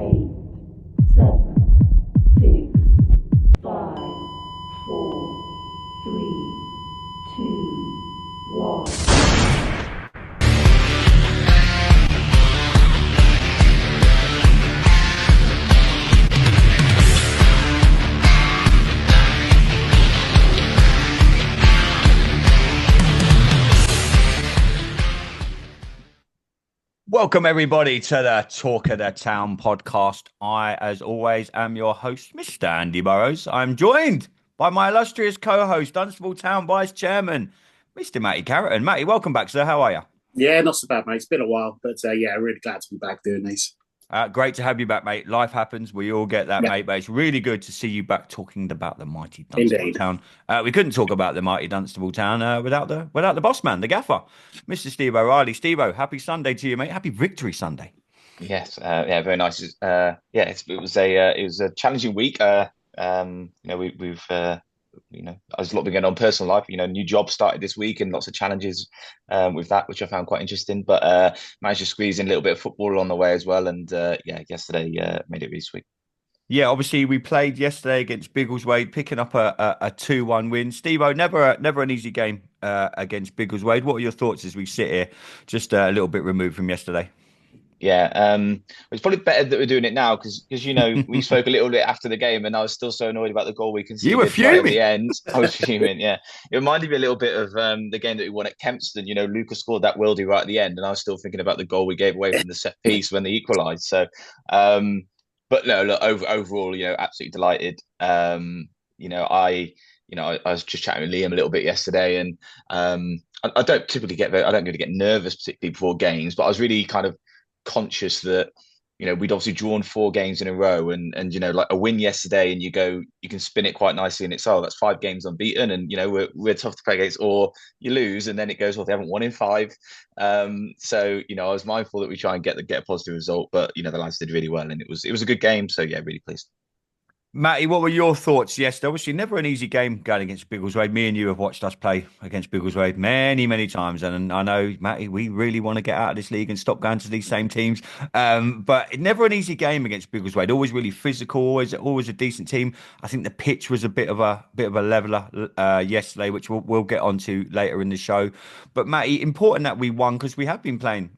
eight, seven, six, five, four, three, two, one. Welcome, everybody, to the Talk of the Town podcast. I, as always, am your host, Mr. Andy Burrows. I'm joined by my illustrious co-host, Dunstable Town Vice Chairman, Mr. Matty Carrington. Matty, welcome back, sir. How are you? Yeah, not so bad, mate. It's been a while, but yeah, really glad to be back doing these. Great to have you back, mate. Life happens. We all get that, Yeah. mate. But it's really good to see you back talking about the mighty Dunstable Indeed. Town. We couldn't talk about the mighty Dunstable Town without the boss man, the gaffer, Mr. Steve O'Reilly. Steve-O, happy Sunday to you, mate. Happy Victory Sunday. Yes, yeah, very nice. It was a challenging week. We've there's a lot been going on in personal life. New job started this week and lots of challenges with that, which I found quite interesting. But managed to squeeze in a little bit of football on the way as well. And yesterday made it really sweet. Yeah, obviously we played yesterday against Biggleswade, picking up a 2-1 win. Steve-O, never an easy game against Biggleswade. What are your thoughts as we sit here, just a little bit removed from yesterday? Yeah, it's probably better that we're doing it now because we spoke a little bit after the game, and I was still so annoyed about the goal we conceded. You were fuming at the end. I was fuming. Yeah, it reminded me a little bit of the game that we won at Kempston. Lucas scored that worldie right at the end, and I was still thinking about the goal we gave away from the set piece when they equalised. So, but no, look, overall, absolutely delighted. I was just chatting with Liam a little bit yesterday, and I don't really get nervous particularly before games, but I was really kind of conscious that we'd obviously drawn 4 games in a row, and like a win yesterday, and you can spin it quite nicely, and it's that's 5 games unbeaten, and we're tough to play against, or you lose and then it goes, well, they haven't won in 5. So I was mindful that we try and get a positive result, but the lads did really well, and it was a good game. So yeah, really pleased. Matty, what were your thoughts yesterday? Obviously, never an easy game going against Biggleswade. Me and you have watched us play against Biggleswade many, many times. And I know, Matty, we really want to get out of this league and stop going to these same teams. But never an easy game against Biggleswade. Always really physical, always a decent team. I think the pitch was a bit of a leveler yesterday, which we'll get onto later in the show. But Matty, important that we won because we have been playing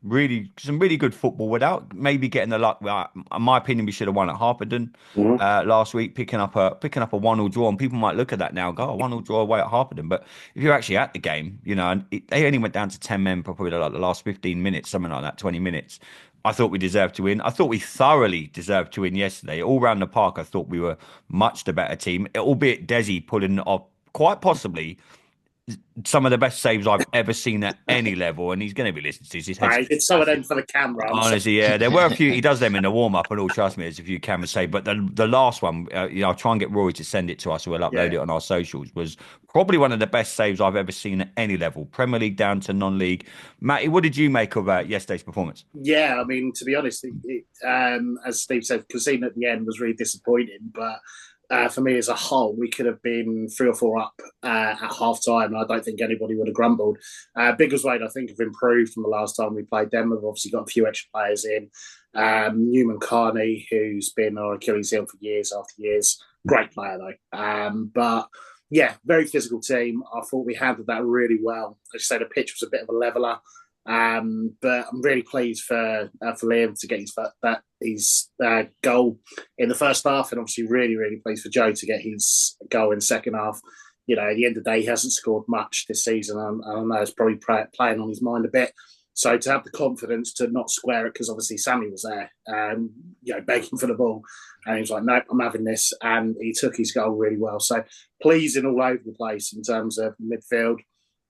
some really good football without maybe getting the luck. In my opinion, we should have won at Harpenden last week. Picking up a 1-1 draw, and people might look at that now and go, 1-1 draw away at Harpenden. But if you're actually at the game, and they only went down to 10 men for probably like the last 15 minutes, something like that, 20 minutes. I thought we deserved to win. I thought we thoroughly deserved to win yesterday. All round the park, I thought we were much the better team, albeit Desi pulling off quite possibly some of the best saves I've ever seen at any level, and he's going to be listening to this. Right, it's some of them for the camera. Honestly, yeah, there were a few. He does them in the warm up, and all. Trust me, there's a few camera saves. But the last one, I'll try and get Rory to send it to us. We'll upload it on our socials. Was probably one of the best saves I've ever seen at any level, Premier League down to non-league. Matty, what did you make of yesterday's performance? Yeah, I mean, to be honest, as Steve said, conceding at the end was really disappointing, but. For me as a whole, we could have been 3 or 4 up at half time, and I don't think anybody would have grumbled. Biggleswade, I think, have improved from the last time we played them. We've obviously got a few extra players in. Newman Carney, who's been our Achilles heel for years after years. Great player, though. But yeah, very physical team. I thought we handled that really well. As you say, the pitch was a bit of a leveller. But I'm really pleased for Liam to get his goal in the first half, and obviously really, really pleased for Joe to get his goal in the second half. At the end of the day, he hasn't scored much this season. I know it's probably playing on his mind a bit. So to have the confidence to not square it, because obviously Sammy was there, begging for the ball, and he was like, "Nope, I'm having this," and he took his goal really well. So pleasing all over the place in terms of midfield,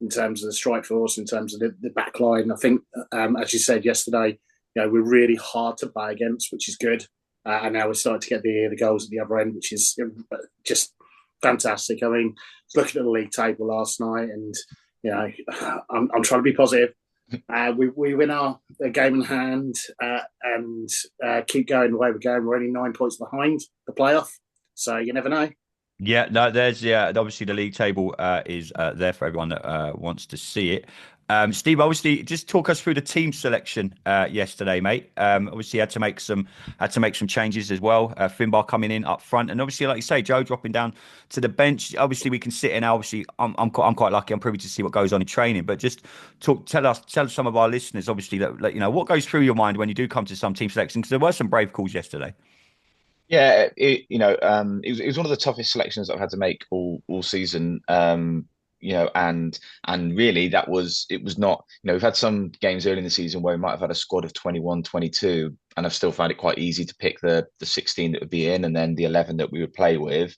in terms of the strike force, in terms of the back line. I think, as you said yesterday, we're really hard to play against, which is good. And now we're starting to get the goals at the other end, which is just fantastic. I mean, looking at the league table last night, and I'm trying to be positive. We win our game in hand and keep going the way we're going. We're only 9 points behind the playoff, so you never know. Yeah, no, obviously the league table is there for everyone that wants to see it. Steve, obviously, just talk us through the team selection yesterday, mate. Obviously, had to make some changes as well. Finbar coming in up front, and obviously, like you say, Joe dropping down to the bench. Obviously, we can sit in. Obviously, I'm quite lucky. I'm privy to see what goes on in training. But just tell some of our listeners, obviously, that what goes through your mind when you do come to some team selection, because there were some brave calls yesterday. Yeah, it was one of the toughest selections I've had to make all season. And really it was not, we've had some games early in the season where we might have had a squad of 21, 22, and I've still found it quite easy to pick the 16 that would be in and then the 11 that we would play with.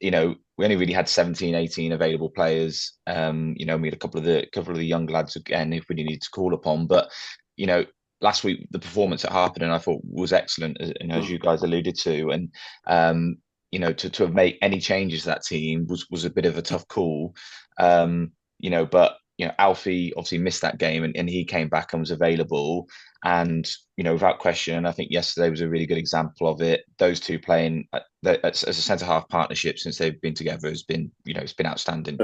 We only really had 17, 18 available players. We had a couple of the young lads again if we needed to call upon. But, you know, last week the performance at Harpenden I thought was excellent, as you guys alluded to. And to have made any changes to that team was a bit of a tough call. But Alfie obviously missed that game and he came back and was available. And without question, I think yesterday was a really good example of it. Those two playing as a centre half partnership since they've been together has been, it's been outstanding.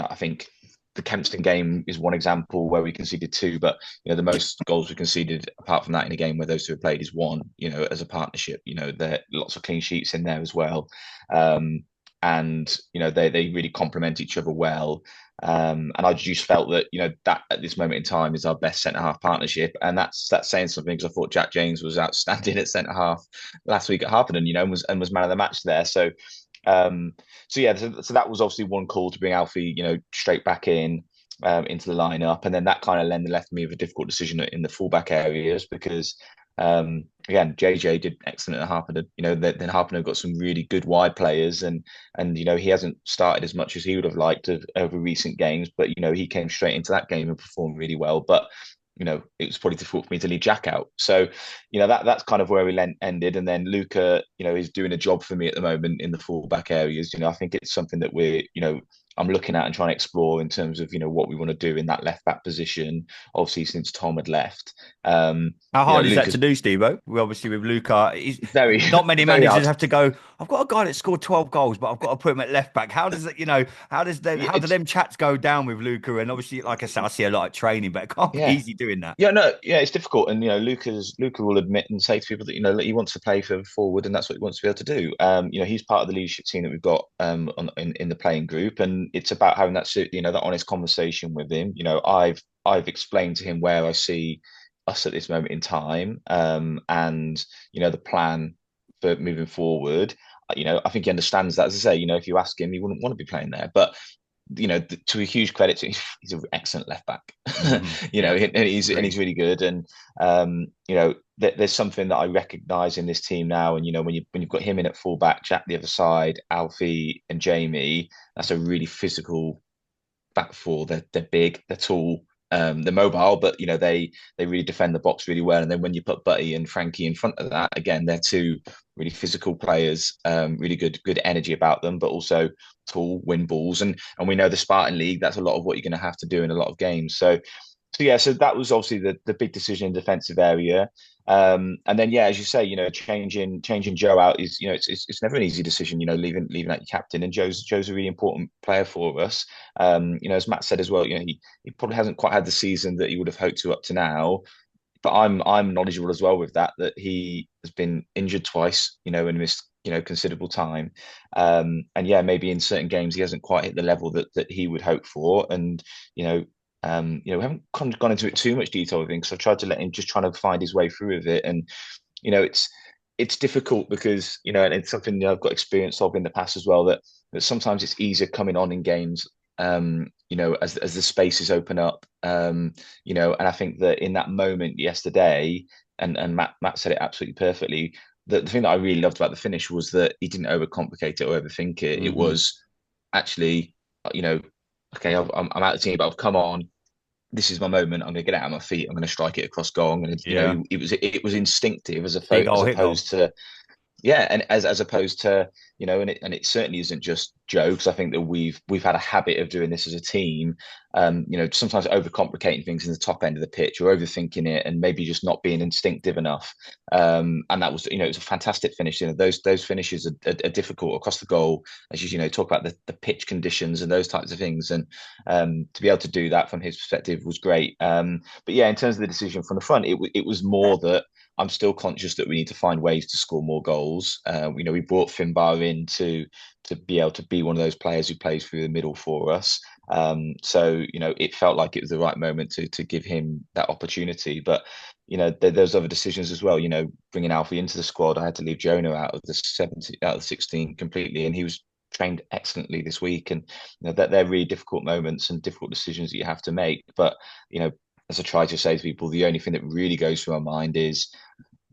I think the Kempston game is one example where we conceded two, but the most goals we conceded apart from that in a game where those two have played is one. As a partnership, there are lots of clean sheets in there as well. And they really complement each other well. And I just felt that that at this moment in time is our best centre half partnership, and that's saying something because I thought Jack James was outstanding at centre half last week at Harpenden, and was man of the match there. So that was obviously one call to bring Alfie, straight back into the lineup, and then that kind of left me with a difficult decision in the fullback areas because. Again, JJ did excellent at Harpenden. Then Harpenden got some really good wide players, and he hasn't started as much as he would have liked over recent games. But he came straight into that game and performed really well. But it was probably difficult for me to leave Jack out. So that's kind of where we ended. And then Luca, is doing a job for me at the moment in the fullback areas. I think it's something that I'm looking at and trying to explore in terms of what we want to do in that left back position. Obviously, since Tom had left, How hard is that to do, Steve? We obviously with Luca, very not many very managers hard. have to go. I've got a guy that scored 12 goals, but I've got to put him at left back. How does it? How do them chats go down with Luca? And obviously, like I said, I see a lot of training, but it can't be Yeah. easy doing that. Yeah, no, yeah, it's difficult, and Luca will admit and say to people that that he wants to play for forward, and that's what he wants to be able to do. He's part of the leadership team that we've got in the playing group, and it's about having that honest conversation with him. I've explained to him where I see us at this moment in time, and the plan for moving forward. I think he understands that. As I say, if you ask him, he wouldn't want to be playing there, but to a huge credit to him, he's an excellent left back. And he's really good. And there's something that I recognise in this team now. And when you've got him in at full back, Jack the other side, Alfie and Jamie, that's a really physical back four. They're big, they're tall, they're mobile, but they really defend the box really well. And then when you put Buddy and Frankie in front of that, again, they're two really physical players, really good energy about them, but also tall, win balls. And we know the Spartan League, that's a lot of what you're going to have to do in a lot of games. So that was obviously the big decision in defensive area. And then as you say, changing Joe out is it's never an easy decision. Leaving out your captain, and Joe's a really important player for us. As Matt said as well, he probably hasn't quite had the season that he would have hoped to up to now. But I'm knowledgeable as well with that he has been injured twice, and missed considerable time. And maybe in certain games he hasn't quite hit the level that he would hope for. And we haven't gone into it too much detail with him because I've tried to let him just trying to find his way through with it. And it's difficult because and it's something I've got experience of in the past as well, that sometimes it's easier coming on in games as the spaces open up, and I think that in that moment yesterday, and Matt said it absolutely perfectly. The thing that I really loved about the finish was that he didn't overcomplicate it or overthink it. It was actually, okay, I'm out of the team, but I've come on. This is my moment. I'm going to get out of my feet. I'm going to strike it across goal. I'm going to, it was instinctive as Big goal, hit goal. opposed to Yeah, and as opposed to, and it certainly isn't just Joe, because I think that we've had a habit of doing this as a team, sometimes overcomplicating things in the top end of the pitch or overthinking it and maybe just not being instinctive enough. And that was, it was a fantastic finish. Those finishes are difficult across the goal, as talk about the pitch conditions and those types of things. And to be able to do that from his perspective was great. But yeah, in terms of the decision from the front, it was more that I'm still conscious that we need to find ways to score more goals. We brought Finbar in to be able to be one of those players who plays through the middle for us. So it felt like it was the right moment to give him that opportunity. But there's other decisions as well. Bringing Alfie into the squad, I had to leave Jonah out of the 70, out of the 16 completely, and he was trained excellently this week. And that they're really difficult moments and difficult decisions that you have to make. But as I try to say to people, the only thing that really goes through our mind is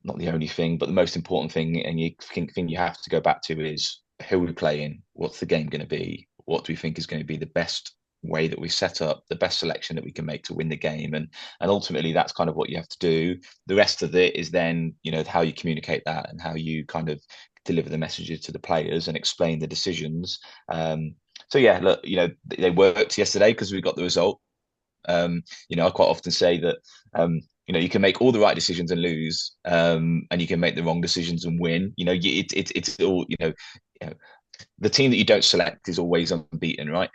not the only thing, but the most important thing, and thing you have to go back to is who are we playing? What's the game going to be? What do we think is going to be the best way that we set up, the best selection that we can make to win the game? And ultimately, that's kind of what you have to do. The rest of it is then, how you communicate that and how you kind of deliver the messages to the players and explain the decisions. So yeah, look, they worked yesterday because we got the result. I quite often say that you can make all the right decisions and lose, and you can make the wrong decisions and win. It's all the team that you don't select is always unbeaten, right?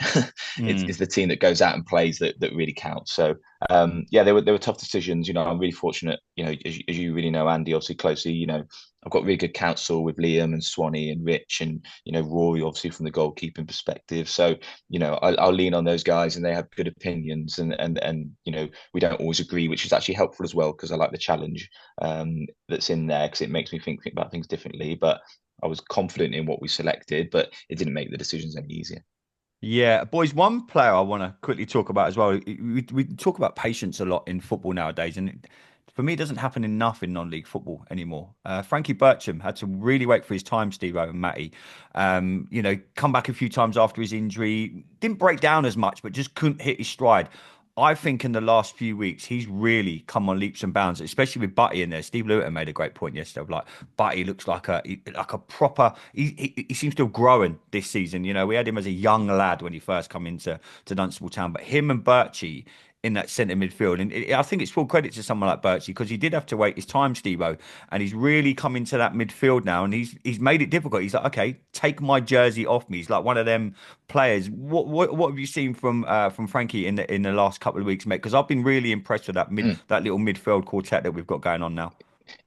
It's the team that goes out and plays that really counts. So yeah, they were tough decisions. I'm really fortunate. As you really know, Andy, obviously closely. I've got really good counsel with Liam and Swanee and Rich and Rory, obviously from the goalkeeping perspective. So I'll lean on those guys, and they have good opinions, and we don't always agree, which is actually helpful as well because I like the challenge that's in there because it makes me think about things differently. But I was confident in what we selected, but it didn't make the decisions any easier. Yeah, boys, one player I want to quickly talk about as well. We talk about patience a lot in football nowadays, and for me, it doesn't happen enough in non-league football anymore. Frankie Bircham had to really wait for his time, Steve and Matty. Come back a few times after his injury, didn't break down as much, but just couldn't hit his stride. I think in the last few weeks, he's really come on leaps and bounds, especially with Butty in there. Steve Lewton made a great point yesterday. Like Butty looks like a proper. He seems to have grown this season. We had him as a young lad when he first come into Dunstable Town, but him and Birchie in that centre midfield. And I think it's full credit to someone like Birchie because he did have to wait his time, Steve-O, and he's really come into that midfield now, and he's made it difficult. He's like, okay, take my jersey off me. He's like one of them players. What have you seen from Frankie in the last couple of weeks, mate? Because I've been really impressed with that little midfield quartet that we've got going on now.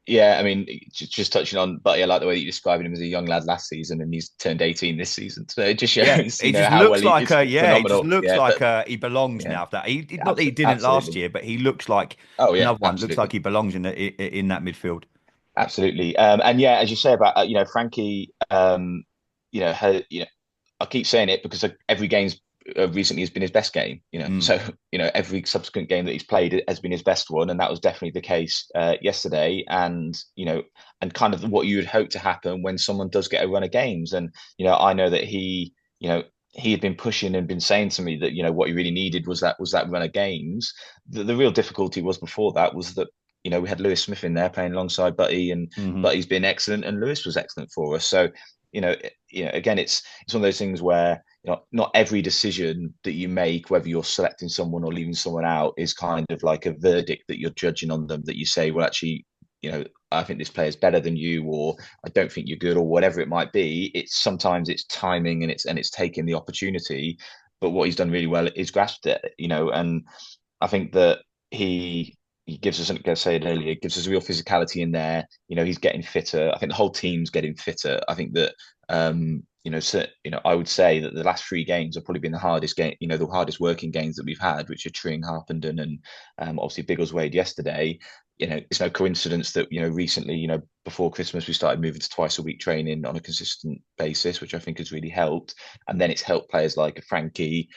Yeah, I mean, just touching on, but I like the way that you're describing him as a young lad last season, and he's turned 18 this season. So it just Yeah, shows, he just how well looks he like is he just phenomenal. looks Yeah, like he belongs yeah, now. That he not that he absolutely, didn't last absolutely. year, but he looks like Oh yeah, another one. Looks like absolutely. he belongs in that midfield. Absolutely. And yeah, as you say about Frankie, I keep saying it because every game's recently has been his best game. Mm. So every subsequent game that he's played has been his best one, and that was definitely the case yesterday. And and kind of what you would hope to happen when someone does get a run of games. And I know that he had been pushing and been saying to me that what he really needed was that run of games. The real difficulty was before that was that we had Lewis Smith in there playing alongside Butty, and Hmm. Butty's been excellent, and Lewis was excellent for us. So, again, it's one of those things where not every decision that you make, whether you're selecting someone or leaving someone out, is kind of like a verdict that you're judging on them. That you say, well, actually, I think this player is better than you, or I don't think you're good, or whatever it might be. It's sometimes it's timing and it's taking the opportunity. But what he's done really well is grasped it, and I think that he gives us, like I said earlier, gives us a real physicality in there. He's getting fitter. I think the whole team's getting fitter. I think that I would say that the last three games have probably been the hardest game, the hardest working games that we've had, which are Tring, Harpenden, and obviously Biggleswade yesterday. It's no coincidence that recently, before Christmas, we started moving to twice a week training on a consistent basis, which I think has really helped. And then it's helped players like Frankie,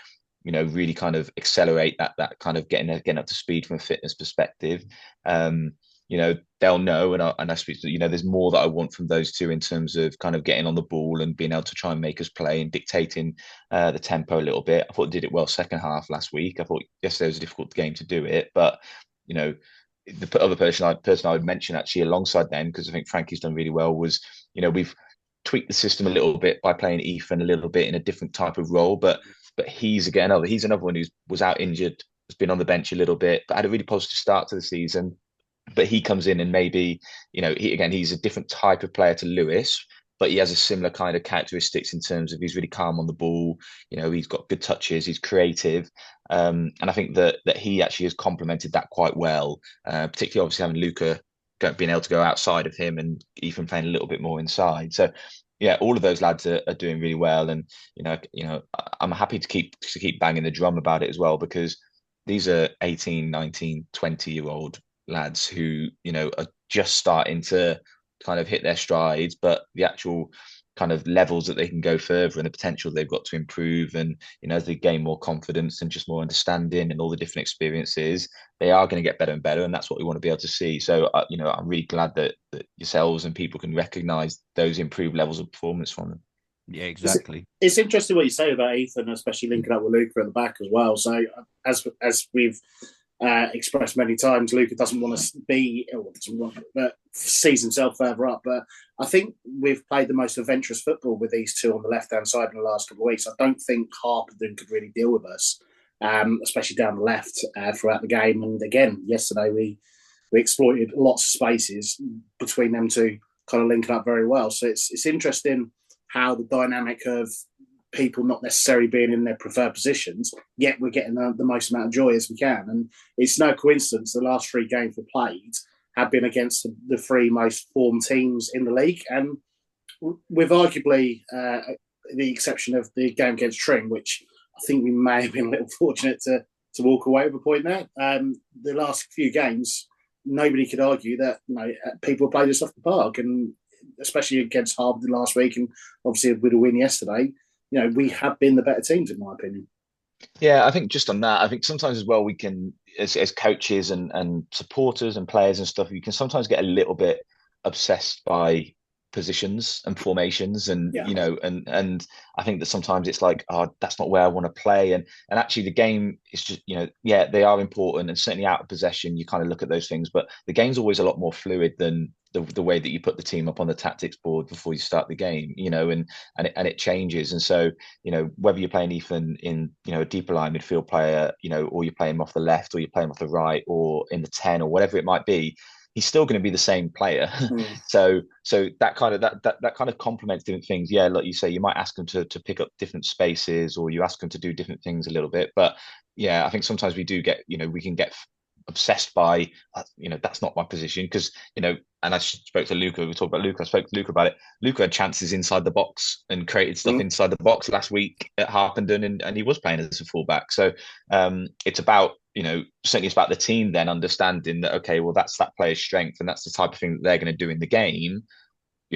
really kind of accelerate that kind of getting up to speed from a fitness perspective. They'll know, and I speak to, there's more that I want from those two in terms of kind of getting on the ball and being able to try and make us play and dictating the tempo a little bit. I thought they did it well second half last week. I thought yesterday was a difficult game to do it, but you know, the other person I would mention actually alongside them, because I think Frankie's done really well, was we've tweaked the system a little bit by playing Ethan a little bit in a different type of role, but he's another one who was out injured, has been on the bench a little bit, but had a really positive start to the season. But he comes in and maybe, he's a different type of player to Lewis, but he has a similar kind of characteristics in terms of he's really calm on the ball. He's got good touches, he's creative. And I think that he actually has complemented that quite well, particularly obviously having Luca being able to go outside of him and Ethan playing a little bit more inside. So yeah, all of those lads are doing really well. And, I'm happy to keep banging the drum about it as well, because these are 18, 19, 20-year-old lads who, are just starting to kind of hit their strides, but the actual kind of levels that they can go further and the potential they've got to improve. And, as they gain more confidence and just more understanding and all the different experiences, they are going to get better and better. And that's what we want to be able to see. So, I'm really glad that yourselves and people can recognize those improved levels of performance from them. Yeah, exactly. It's interesting what you say about Ethan, especially linking up with Luca at the back as well. So as we've expressed many times, Luca doesn't want to sees himself further up. But I think we've played the most adventurous football with these two on the left-hand side in the last couple of weeks. I don't think Harpenden could really deal with us, especially down the left throughout the game. And again, yesterday we exploited lots of spaces between them two, kind of linking up very well. So it's interesting how the dynamic of people not necessarily being in their preferred positions, yet we're getting the most amount of joy as we can. And it's no coincidence the last 3 games we played have been against the 3 most formed teams in the league. And with arguably the exception of the game against Tring, which I think we may have been a little fortunate to walk away with a point there. The last few games, nobody could argue that people played us off the park, and especially against Harpenden last week, and obviously with a win yesterday, we have been the better teams, in my opinion. Yeah, I think just on that, I think sometimes as well we can, as coaches and supporters and players and stuff, you can sometimes get a little bit obsessed by positions and formations, and and I think that sometimes it's like, oh, that's not where I want to play, and actually the game is just, they are important, and certainly out of possession you kind of look at those things, but the game's always a lot more fluid than the way that you put the team up on the tactics board before you start the game, and it changes. And so, whether you're playing Ethan in, a deeper line midfield player, or you play him off the left, or you play him off the right, or in the 10, or whatever it might be, he's still going to be the same player. So that kind of complements different things. Yeah, like you say, you might ask him to pick up different spaces, or you ask him to do different things a little bit. But yeah, I think sometimes we do get, we can get obsessed by, that's not my position, because, and I spoke to Luca, we talked about Luca, I spoke to Luca about it. Luca had chances inside the box and created stuff inside the box last week at Harpenden, and he was playing as a fullback. So it's about, certainly it's about the team then understanding that, okay, well, that's that player's strength, and that's the type of thing that they're going to do in the game.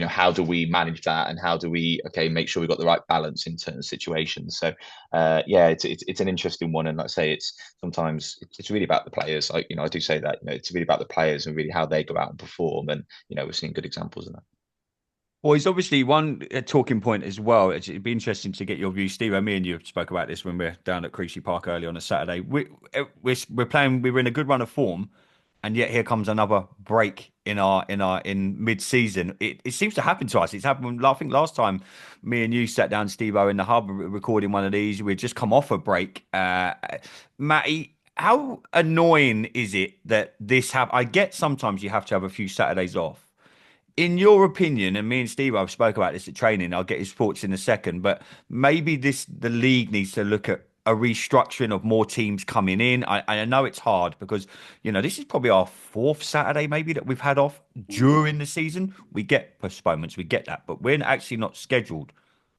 How do we manage that, and how do we make sure we've got the right balance in certain situations? So it's an interesting one, and like I say, it's sometimes it's really about the players. I do say that, it's really about the players and really how they go out and perform, and we're seeing good examples of that. Well, he's obviously one talking point as well. It'd be interesting to get your view, Steve. Me and you spoke about this when we were down at Creasy Park early on a Saturday. We're playing. We were in a good run of form, and yet here comes another break in mid-season. It seems to happen to us. It's happened. I think last time me and you sat down, Steve-O, in the hub recording one of these, we'd just come off a break. Matty, how annoying is it that this I get sometimes you have to have a few Saturdays off. In your opinion, and me and Steve, I've spoke about this at training, I'll get his thoughts in a second, but maybe the league needs to look at a restructuring of more teams coming in. I know it's hard because, this is probably our 4th Saturday maybe that we've had off during the season. We get postponements, we get that, but we're actually not scheduled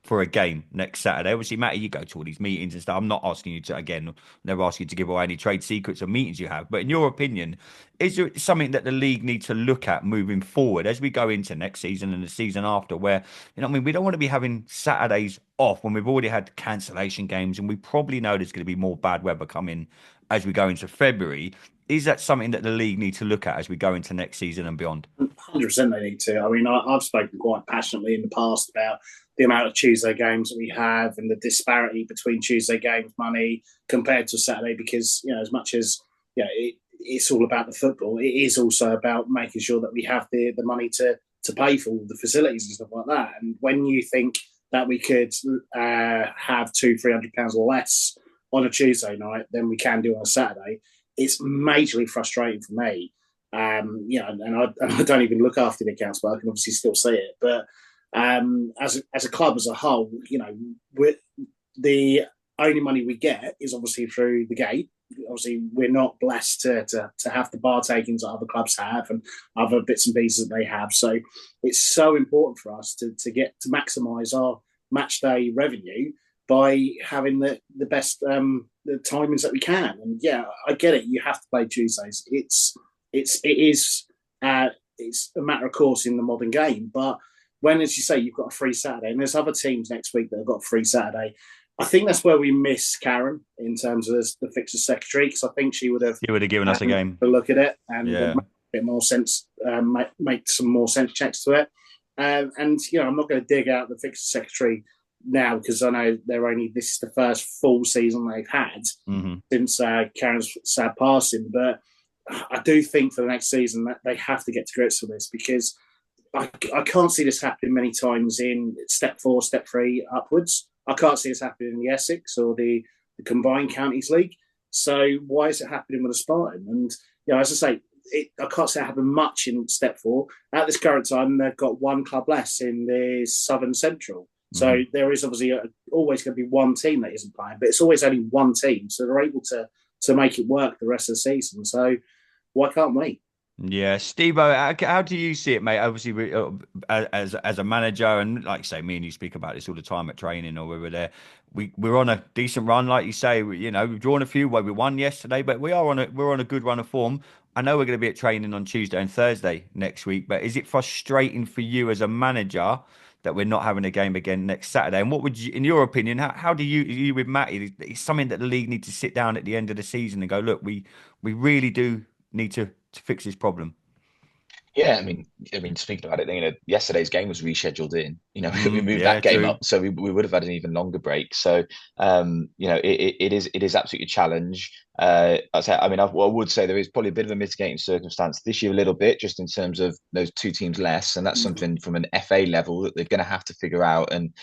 for a game next Saturday. Obviously, Matty, you go to all these meetings and stuff. I'm not asking you to, again, never ask you to give away any trade secrets or meetings you have. But in your opinion, is there something that the league needs to look at moving forward as we go into next season and the season after where, we don't want to be having Saturdays off when we've already had cancellation games and we probably know there's going to be more bad weather coming as we go into February. Is that something that the league need to look at as we go into next season and beyond? 100% they need to. I've spoken quite passionately in the past about the amount of Tuesday games that we have and the disparity between Tuesday games money compared to Saturday, because, as much as, it's all about the football, it is also about making sure that we have the money to to pay for all the facilities and stuff like that. And when you think that we could have £200-300 less on a Tuesday night than we can do on a Saturday, it's majorly frustrating for me. And I don't even look after the accounts, but I can obviously still see it. But as a club as a whole, the only money we get is obviously through the gate. Obviously, we're not blessed to have the bar takings that other clubs have and other bits and pieces that they have. So it's so important for us to get to maximise our match day revenue by having the best the timings that we can. And yeah, I get it. You have to play Tuesdays. It is it's a matter of course in the modern game. But when, as you say, you've got a free Saturday, and there's other teams next week that have got a free Saturday, I think that's where we miss Karen in terms of the fixtures secretary, because I think she would have given us a game to look at it and make a bit more sense, make some more sense checks to it. And I'm not going to dig out the fixture secretary now because I know this is the first full season they've had since Karen's sad passing. But I do think for the next season that they have to get to grips with this, because I can't see this happening many times in step 4, step 3 upwards. I can't see this happening in the Essex or the combined counties league. So why is it happening with the Spartan? And as I say, I can't say it happened much in step 4. At this current time, they've got one club less in the Southern Central. So there is obviously always going to be one team that isn't playing, but it's always only one team. So they're able to make it work the rest of the season. So why can't we? Yeah, Steve-O, how do you see it, mate? Obviously, as a manager, and like you say, me and you speak about this all the time at training or we were there. We're on a decent run, like you say. We've drawn a few. Well, we won yesterday, but we're on a good run of form. I know we're going to be at training on Tuesday and Thursday next week, but is it frustrating for you as a manager that we're not having a game again next Saturday? And what would you, in your opinion, how do you with Matty? It's something that the league need to sit down at the end of the season and go, look, we really do need to fix this problem. Yeah, I mean, speaking about it, yesterday's game was rescheduled in. We moved Yeah, that game true. up, so we would have had an even longer break. So, it is absolutely a challenge. I would say there is probably a bit of a mitigating circumstance this year, a little bit, just in terms of those two teams less, and that's something from an FA level that they're going to have to figure out. And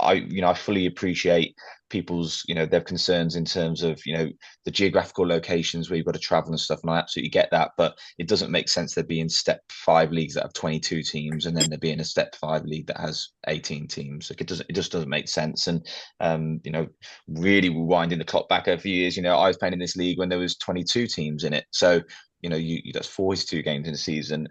I fully appreciate people's their concerns in terms of the geographical locations where you've got to travel and stuff, and I absolutely get that, but it doesn't make sense there being step 5 leagues that have 22 teams and then there being a step 5 league that has 18 teams. Like it just doesn't make sense. And really winding the clock back a few years, I was playing in this league when there was 22 teams in it, so that's 42 games in a season.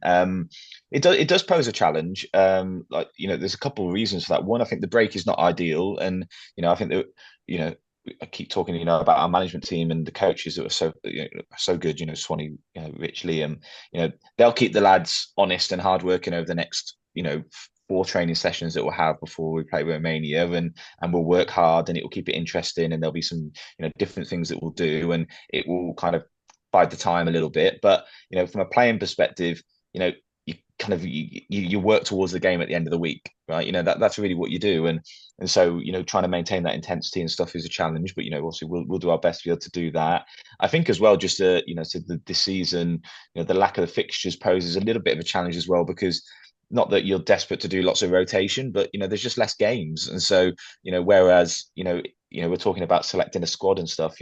It does pose a challenge. There's a couple of reasons for that. One, I think the break is not ideal, and I think that I keep talking about our management team and the coaches that are so good. Swanee, Rich, Liam. They'll keep the lads honest and hardworking over the next 4 training sessions that we'll have before we play Romania, and we'll work hard, and it will keep it interesting, and there'll be some different things that we'll do, and it will kind of bide the time a little bit. But from a playing perspective, you work towards the game at the end of the week, right? That's really what you do, and so trying to maintain that intensity and stuff is a challenge. But obviously we'll do our best to be able to do that. I think as well, just so this season, the lack of the fixtures poses a little bit of a challenge as well, because not that you're desperate to do lots of rotation, but there's just less games, and so whereas we're talking about selecting a squad and stuff.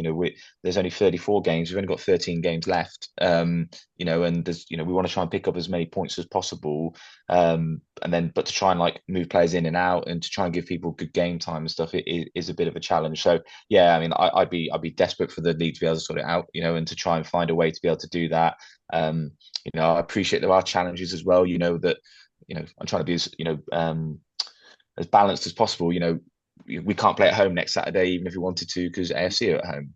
There's only 34 games. We've only got 13 games left. And there's we want to try and pick up as many points as possible. But to try and move players in and out and to try and give people good game time and stuff, it is a bit of a challenge. So yeah, I mean, I'd be desperate for the league to be able to sort it out, and to try and find a way to be able to do that. I appreciate there are challenges as well. That I'm trying to be as balanced as possible. We can't play at home next Saturday, even if we wanted to, because AFC are at home.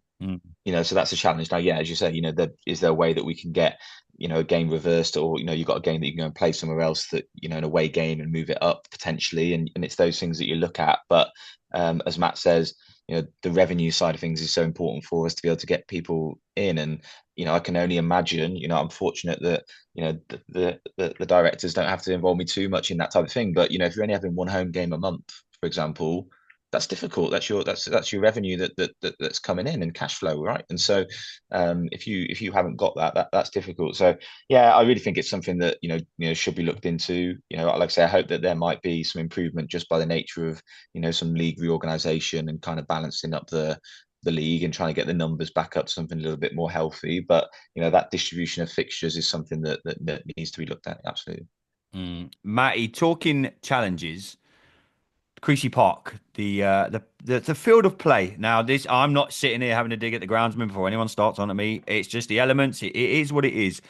So that's a challenge. Now, yeah, as you say, is there a way that we can get, a game reversed, or, you've got a game that you can go and play somewhere else that, an away game, and move it up potentially. And it's those things that you look at. But as Matt says, the revenue side of things is so important for us to be able to get people in. And, I can only imagine, I'm fortunate that, the directors don't have to involve me too much in that type of thing. But, if you're only having one home game a month, for example, that's difficult. That's your revenue that's coming in and cash flow, right? And so if you haven't got that's difficult. So yeah, I really think it's something that should be looked into. Like I say, I hope that there might be some improvement just by the nature of some league reorganization and kind of balancing up the league and trying to get the numbers back up to something a little bit more healthy. But that distribution of fixtures is something that needs to be looked at. Absolutely. Matty, talking challenges. Creasy Park, the field of play. Now, this I'm not sitting here having to dig at the groundsman before anyone starts on at me. It's just the elements. It is what it is.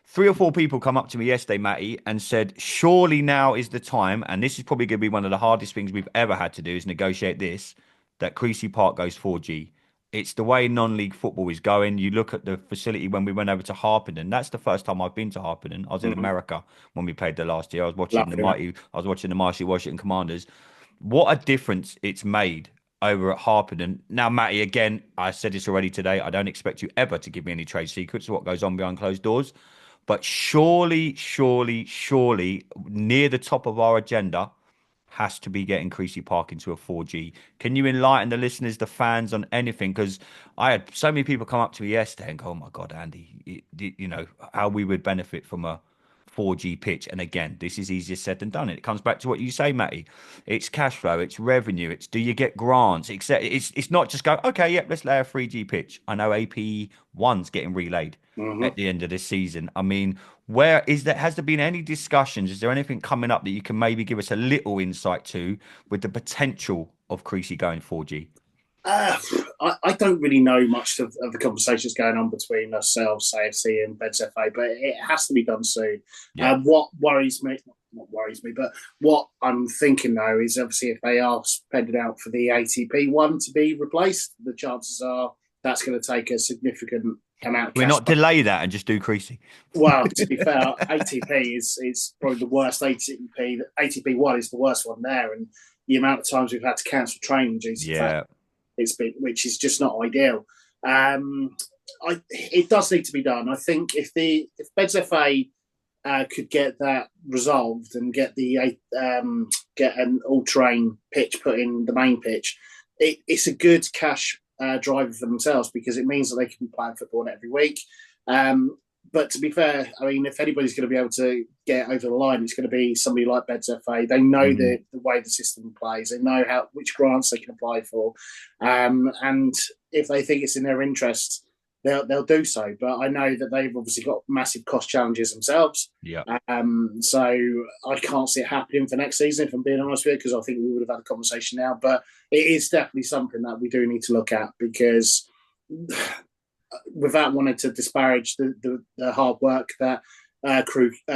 Three or four people come up to me yesterday, Matty, and said, "Surely now is the time." And this is probably going to be one of the hardest things we've ever had to do is negotiate this. That Creasy Park goes 4G. It's the way non-league football is going. You look at the facility when we went over to Harpenden. That's the first time I've been to Harpenden. I was in America when we played there last year. I was watching Lovely, yeah. I was watching the Marcy Washington Commanders. What a difference it's made over at Harpenden. Now, Matty, again, I said this already today. I don't expect you ever to give me any trade secrets of what goes on behind closed doors. But surely, surely, surely, near the top of our agenda has to be getting Creasy Park into a 4G. Can you enlighten the listeners, the fans on anything? Because I had so many people come up to me yesterday and go, "Oh my God, Andy, how we would benefit from a 4G pitch." And again, this is easier said than done. It comes back to what you say, Matty. It's cash flow, it's revenue, it's do you get grants, etc. It's not just go, okay, yep, let's lay a 3G pitch. I know AP1's getting relayed at the end of this season. I mean, has there been any discussions? Is there anything coming up that you can maybe give us a little insight to with the potential of Creasy going 4G? I don't really know much of the conversations going on between ourselves, AFC and Beds FA, but it has to be done soon. Yeah. What worries me, not worries me, but what I'm thinking though is obviously if they are spending out for the ATP one to be replaced, the chances are that's going to take a significant amount of We're cash. not delay that and just do Creasy. Well, to be fair, ATP is probably the worst ATP. ATP one is the worst one there, and the amount of times we've had to cancel training due to Yeah. it's been, which is just not ideal. It does need to be done. I think if Beds FA could get that resolved and get get an all-terrain pitch put in the main pitch, it's a good cash driver for themselves because it means that they can be playing football every week. But to be fair, I mean, if anybody's going to be able to get over the line, it's going to be somebody like Beds FA. They know the way the system plays. They know which grants they can apply for. And if they think it's in their interest, they'll do so. But I know that they've obviously got massive cost challenges themselves. Yeah. So I can't see it happening for next season, if I'm being honest with you, because I think we would have had a conversation now. But it is definitely something that we do need to look at because without wanting to disparage the hard work that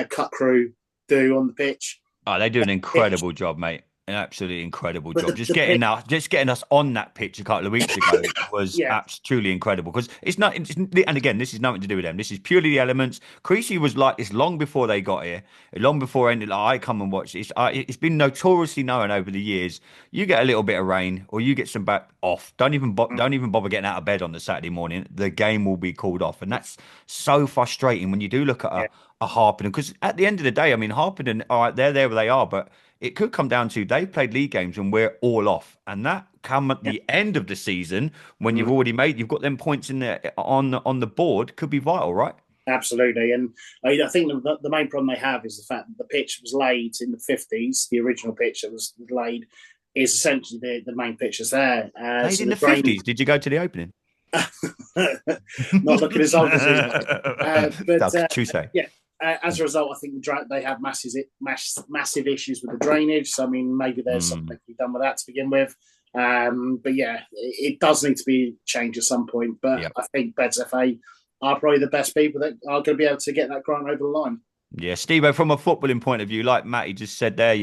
cut crew do on the pitch. Oh, they do an incredible job, mate. An absolutely incredible job. Just getting us on that pitch a couple of weeks ago was truly incredible because it's not. And again, this is nothing to do with them. This is purely the elements. Creasy was like this long before they got here, long before I come and watch. It's been notoriously known over the years. You get a little bit of rain or you get some back off. Don't even bother getting out of bed on the Saturday morning. The game will be called off, and that's so frustrating when you do look at a Harpenden. Because at the end of the day, I mean, Harpenden, all right, they're there where they are, but it could come down to they've played league games and we're all off, and that come at the end of the season when you've got them points in there on the board could be vital, right? Absolutely, and I think the main problem they have is the fact that the pitch was laid in the 50s. The original pitch that was laid is essentially the main pitch is there. Laid in the 50s. Did you go to the opening? Not looking as old as you, but Tuesday. Yeah. As a result, I think they have massive issues with the drainage. So, I mean, maybe there's something that can be done with that to begin with. But yeah, it does need to be changed at some point. But I think Beds FA are probably the best people that are going to be able to get that grant over the line. Yeah, Steve, from a footballing point of view, like Matty just said there,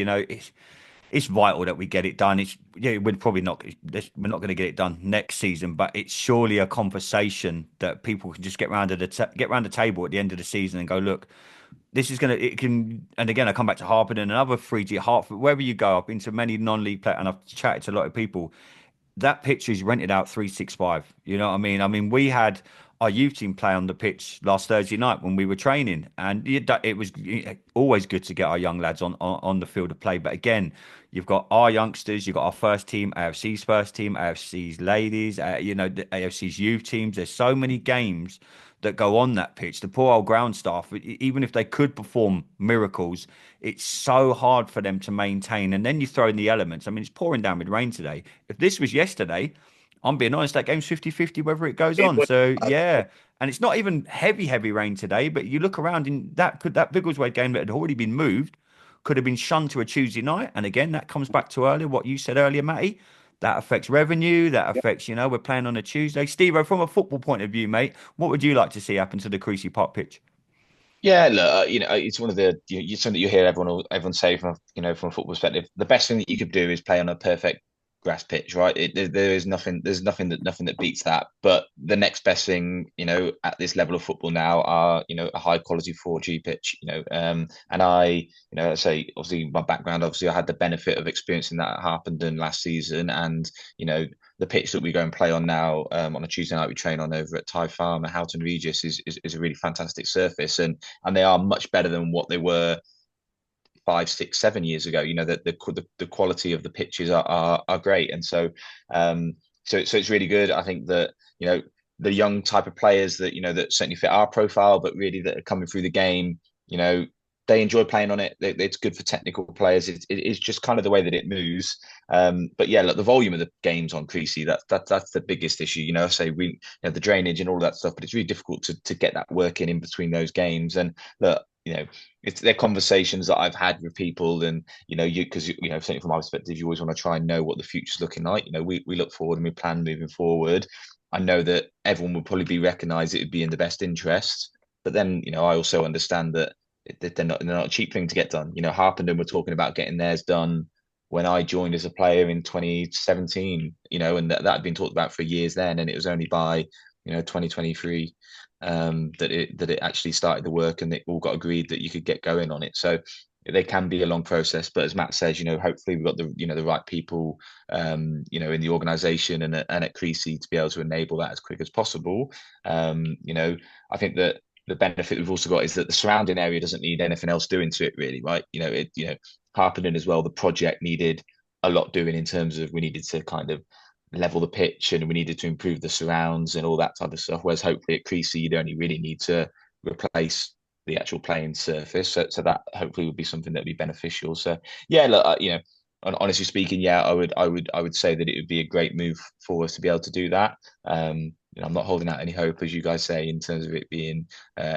it's vital that we get it done. We're probably we're not going to get it done next season, but it's surely a conversation that people can just get round the table at the end of the season and go, look, this is and again, I come back to Harpenden and another 3G Hartford, wherever you go. I've been to many non-league players and I've chatted to a lot of people. That pitch is rented out 365. You know what I mean? I mean, we had our youth team play on the pitch last Thursday night when we were training, and it was always good to get our young lads on the field of play. But again, you've got our youngsters, you've got our first team, AFC's first team, AFC's ladies, the AFC's youth teams. There's so many games that go on that pitch. The poor old ground staff, even if they could perform miracles, it's so hard for them to maintain. And then you throw in the elements. I mean, it's pouring down with rain today. If this was yesterday, I'm being honest, that game's 50-50 whether it goes on. So yeah. And it's not even heavy rain today, but you look around in that Biggleswade game that had already been moved could have been shunned to a Tuesday night. And again, that comes back to earlier what you said earlier, Matty. That affects revenue. That affects, we're playing on a Tuesday. Steve, from a football point of view, mate, what would you like to see happen to the Creasy Park pitch? Yeah, look, it's one of the something that you hear everyone say from from a football perspective. The best thing that you could do is play on a perfect grass pitch, right? There's nothing that beats that. But the next best thing, at this level of football now are a high quality 4G pitch, and I say obviously my background, obviously I had the benefit of experiencing that at Harpenden last season, and the pitch that we go and play on now on a Tuesday night we train on over at Ty Farm and Houghton Regis is a really fantastic surface, and they are much better than what they were 5, 6, 7 years ago. The quality of the pitches are great, and so it's really good. I think that the young type of players that that certainly fit our profile, but really that are coming through the game, they enjoy playing on it. It's good for technical players. It's just kind of the way that it moves. But yeah, look, the volume of the games on Creasy, that's the biggest issue. Say we the drainage and all that stuff, but it's really difficult to get that work in between those games. And look, it's their conversations that I've had with people, and because certainly from my perspective, you always want to try and know what the future's looking like. We look forward and we plan moving forward. I know that everyone will probably be recognise it would be in the best interest, but then I also understand that they're not a cheap thing to get done. Harpenden were talking about getting theirs done when I joined as a player in 2017. And that had been talked about for years then, and it was only by 2023 that it actually started the work, and they all got agreed that you could get going on it. So they can be a long process, but as Matt says, hopefully we've got the right people, in the organisation and at Creasy to be able to enable that as quick as possible. I think that the benefit we've also got is that the surrounding area doesn't need anything else doing to it, really, right? Harpenden as well, the project needed a lot doing in terms of we needed to kind of level the pitch and we needed to improve the surrounds and all that type of stuff. Whereas hopefully at Creasy, you'd only really need to replace the actual playing surface. So that hopefully would be something that would be beneficial. So yeah, look, honestly speaking, yeah, I would say that it would be a great move for us to be able to do that. I'm not holding out any hope, as you guys say, in terms of it being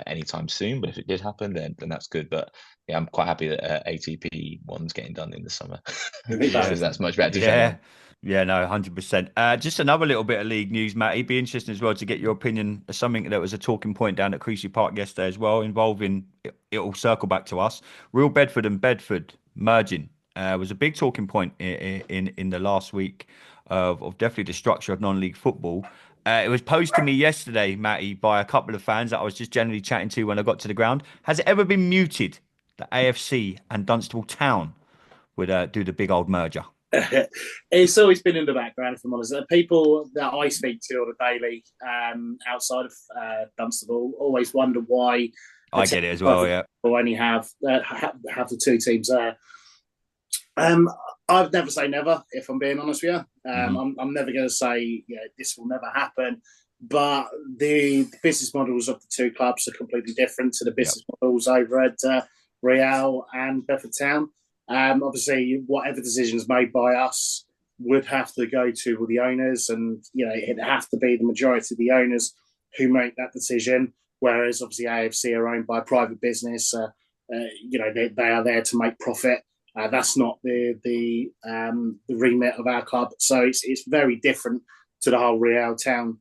anytime soon. But if it did happen, then that's good. But yeah, I'm quite happy that ATP one's getting done in the summer. Because that's much better to train on. Yeah, no, 100%. Just another little bit of league news, Matt. It'd be interesting as well to get your opinion of something that was a talking point down at Creasy Park yesterday as well, involving, it'll circle back to us, Real Bedford and Bedford merging. Was a big talking point in the last week of definitely the structure of non-league football. It was posed to me yesterday, Matty, by a couple of fans that I was just generally chatting to when I got to the ground. Has it ever been muted that AFC and Dunstable Town would do the big old merger? It's always been in the background, if I'm honest. People that I speak to on a daily outside of Dunstable always wonder why. I get it as well, yeah. Only have the two teams there. I'd never say never, if I'm being honest with you. I'm never going to say this will never happen. But the business models of the two clubs are completely different to the business models over at Real and Bedford Town. Obviously, whatever decisions made by us would have to go to the owners, and it'd have to be the majority of the owners who make that decision. Whereas, obviously, AFC are owned by a private business. They are there to make profit. That's not the remit of our club. So it's very different to the whole Real Town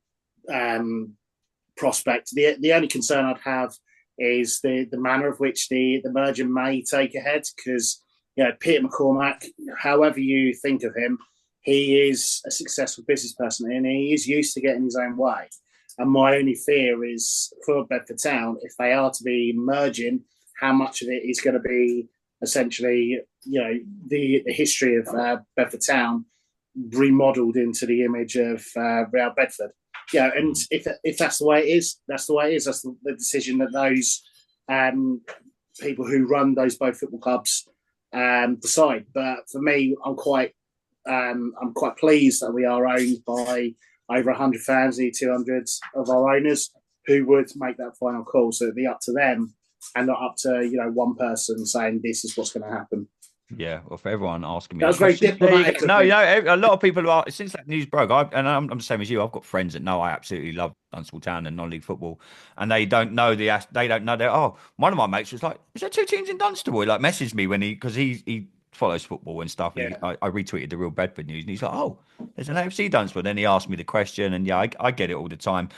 prospect. The only concern I'd have is the manner of which the merger may take ahead, because Peter McCormack, however you think of him, he is a successful business person and he is used to getting his own way. And my only fear is for Bedford Town, if they are to be merging, how much of it is going to be essentially, the history of Bedford Town remodeled into the image of Real Bedford. and if that's the way it is, that's the way it is. That's the decision that those people who run those both football clubs decide. But for me, I'm quite pleased that we are owned by over 100 fans, nearly 200 of our owners who would make that final call. So it'd be up to them and not up to one person saying this is what's going to happen. Yeah, well, for everyone asking me, that was very diplomatic. No, a lot of people are, since that news broke. I'm the same as you. I've got friends that know I absolutely love Dunstable Town and non-league football, and they don't know that. One of my mates was like, "Is there two teams in Dunstable?" He like messaged me because he follows football and stuff. And I retweeted the Real Bedford news, and he's like, "Oh, there's an AFC Dunstable." Then he asked me the question, and I get it all the time.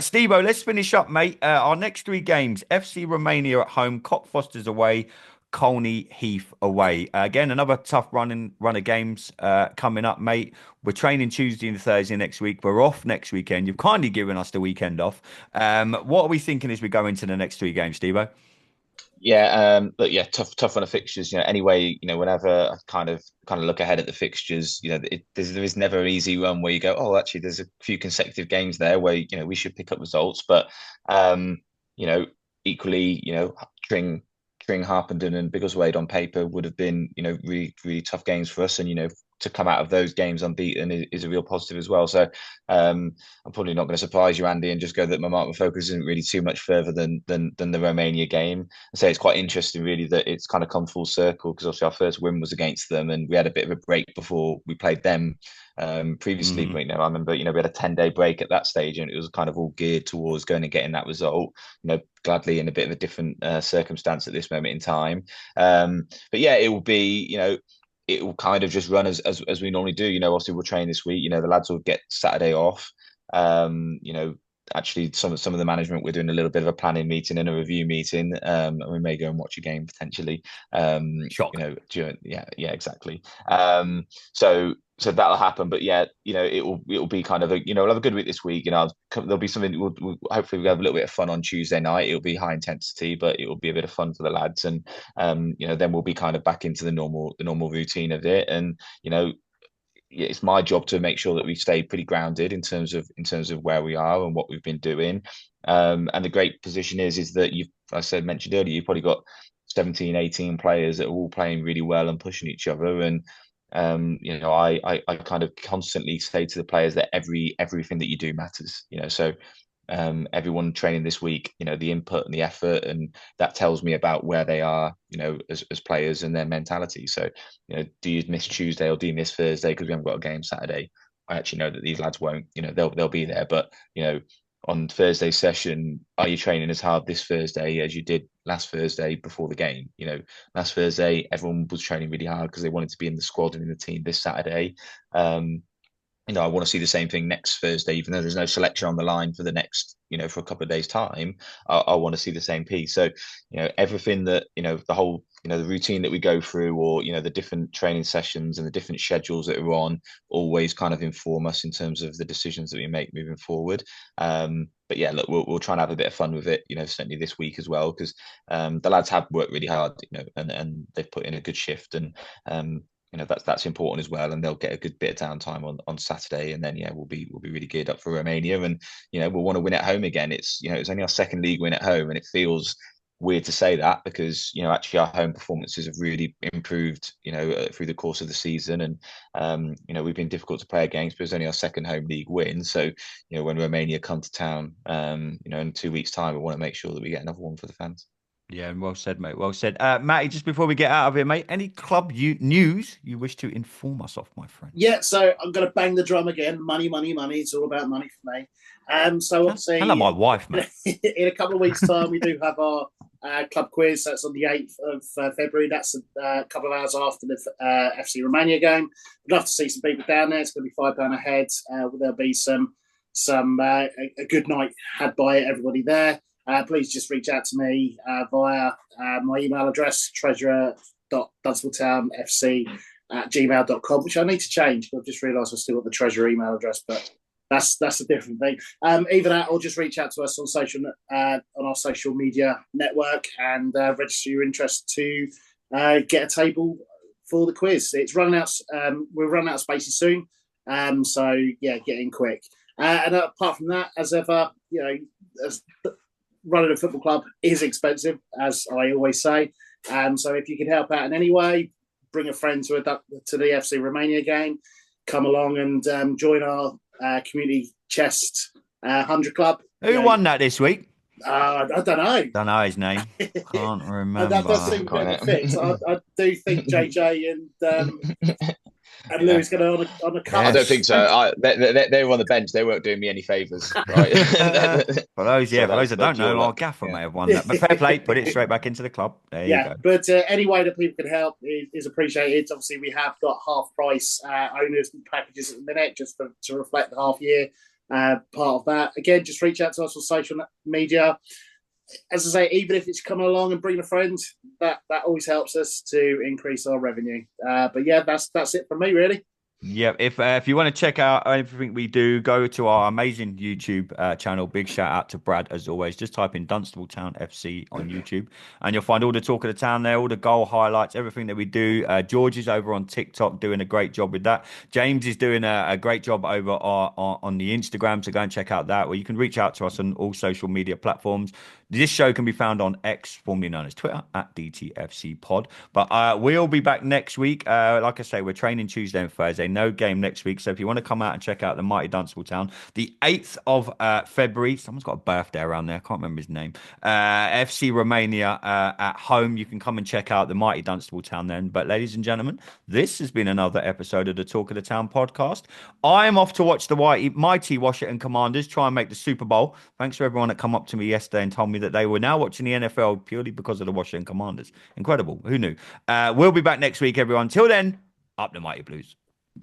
Steve-O, let's finish up, mate. Our next 3 games: FC Romania at home, Cockfosters away, Colney Heath away. Again, another tough run of games coming up, mate. We're training Tuesday and Thursday next week. We're off next weekend. You've kindly given us the weekend off. What are we thinking as we go into the next 3 games, Steve-O? Yeah, but yeah, tough on the fixtures. Anyway, whenever I kind of look ahead at the fixtures, there is never an easy run where you go, oh, actually, there's a few consecutive games there where we should pick up results. But equally, Tring, Harpenden, and Biggleswade on paper would have been, really, really tough games for us, and to come out of those games unbeaten is a real positive as well. So I'm probably not going to surprise you, Andy, and just go that my focus isn't really too much further than the Romania game. I say it's quite interesting, really, that it's kind of come full circle, because obviously our first win was against them, and we had a bit of a break before we played them previously. But, I remember, we had a 10-day break at that stage, and it was kind of all geared towards going and getting that result. Gladly in a bit of a different circumstance at this moment in time. But yeah, it will be, it will kind of just run as we normally do. Obviously we'll train this week. The lads will get Saturday off. Actually, some of the management, we're doing a little bit of a planning meeting and a review meeting, and we may go and watch a game potentially. Shock. Exactly. So that'll happen, but yeah, it will be kind of we'll have a good week this week. There'll be something. We'll hopefully we'll have a little bit of fun on Tuesday night. It'll be high intensity, but it will be a bit of fun for the lads, and then we'll be kind of back into the normal routine of it, and it's my job to make sure that we stay pretty grounded in terms of where we are and what we've been doing. And the great position is that mentioned earlier, you've probably got 17, 18 players that are all playing really well and pushing each other, and I kind of constantly say to the players that everything that you do matters. So everyone training this week, the input and the effort, and that tells me about where they are, as players and their mentality. So, do you miss Tuesday or do you miss Thursday because we haven't got a game Saturday? I actually know that these lads won't. They'll be there, but on Thursday session, are you training as hard this Thursday as you did last Thursday before the game? Last Thursday, everyone was training really hard because they wanted to be in the squad and in the team this Saturday. I want to see the same thing next Thursday, even though there's no selection on the line for the next, for a couple of days' time. I want to see the same piece. So, everything that, the whole, the routine that we go through, or, the different training sessions and the different schedules that we're on, always kind of inform us in terms of the decisions that we make moving forward. But yeah, look, we'll try and have a bit of fun with it, certainly this week as well, because the lads have worked really hard, and they've put in a good shift, and that's important as well, and they'll get a good bit of downtime on Saturday, and then we'll be really geared up for Romania, and we'll want to win at home again. It's it's only our second league win at home, and it feels weird to say that because actually our home performances have really improved through the course of the season, and we've been difficult to play against, but it's only our second home league win. So when Romania come to town in 2 weeks' time, we want to make sure that we get another one for the fans. Yeah, well said, mate. Well said. Matty, just before we get out of here, mate, any club news you wish to inform us of, my friend? Yeah, so I'm going to bang the drum again. Money, money, money. It's all about money for me. So obviously, hello, my wife, mate. In a couple of weeks' time, we do have our club quiz. That's on the 8th of February. That's a couple of hours after the FC Romania game. We'd love to see some people down there. It's going to be £5 a head. There'll be some a good night had by everybody there. Please just reach out to me via my email address, treasurer.dunstabletownfc@gmail.com, which I need to change. I've just realised I've still got the treasurer email address, but that's a different thing. Either that, or just reach out to us on our social media network and register your interest to get a table for the quiz. It's running out. We're running out of spaces soon, so yeah, get in quick. And apart from that, as ever, as running a football club is expensive, as I always say. So if you can help out in any way, bring a friend to the FC Romania game, come along and join our community chest 100 club. Who won that this week? I don't know. Don't know his name. Can't remember. That does seem a bit of a fix. I do think JJ and Lou's going to on a cut. I don't think so. They were on the bench. They weren't doing me any favours. Right? For those that don't know, our gaffer may have won that. But fair play, put it straight back into the club. There you go. But any way that people can help is appreciated. Obviously, we have got half price owners packages at the minute, just to reflect the half year part of that. Again, just reach out to us on social media. As I say, even if it's coming along and bringing a friend, that always helps us to increase our revenue. But yeah, that's it for me, really. Yeah, if you want to check out everything we do, go to our amazing YouTube channel. Big shout out to Brad, as always. Just type in Dunstable Town FC on YouTube, and you'll find all the talk of the town there, all the goal highlights, everything that we do. George is over on TikTok doing a great job with that. James is doing a great job over on the Instagram, so go and check out that, where you can reach out to us on all social media platforms. This show can be found on X, formerly known as Twitter, at DTFC Pod. But we'll be back next week. Like I say, we're training Tuesday and Thursday. No game next week. So if you want to come out and check out the mighty Dunstable Town, the 8th of February, someone's got a birthday around there. I can't remember his name. FC Romania at home. You can come and check out the mighty Dunstable Town then. But ladies and gentlemen, this has been another episode of the Talk of the Town podcast. I'm off to watch the mighty Washington Commanders try and make the Super Bowl. Thanks to everyone that come up to me yesterday and told me that they were now watching the NFL purely because of the Washington Commanders. Incredible. Who knew? We'll be back next week, everyone. Till then, up the mighty Blues.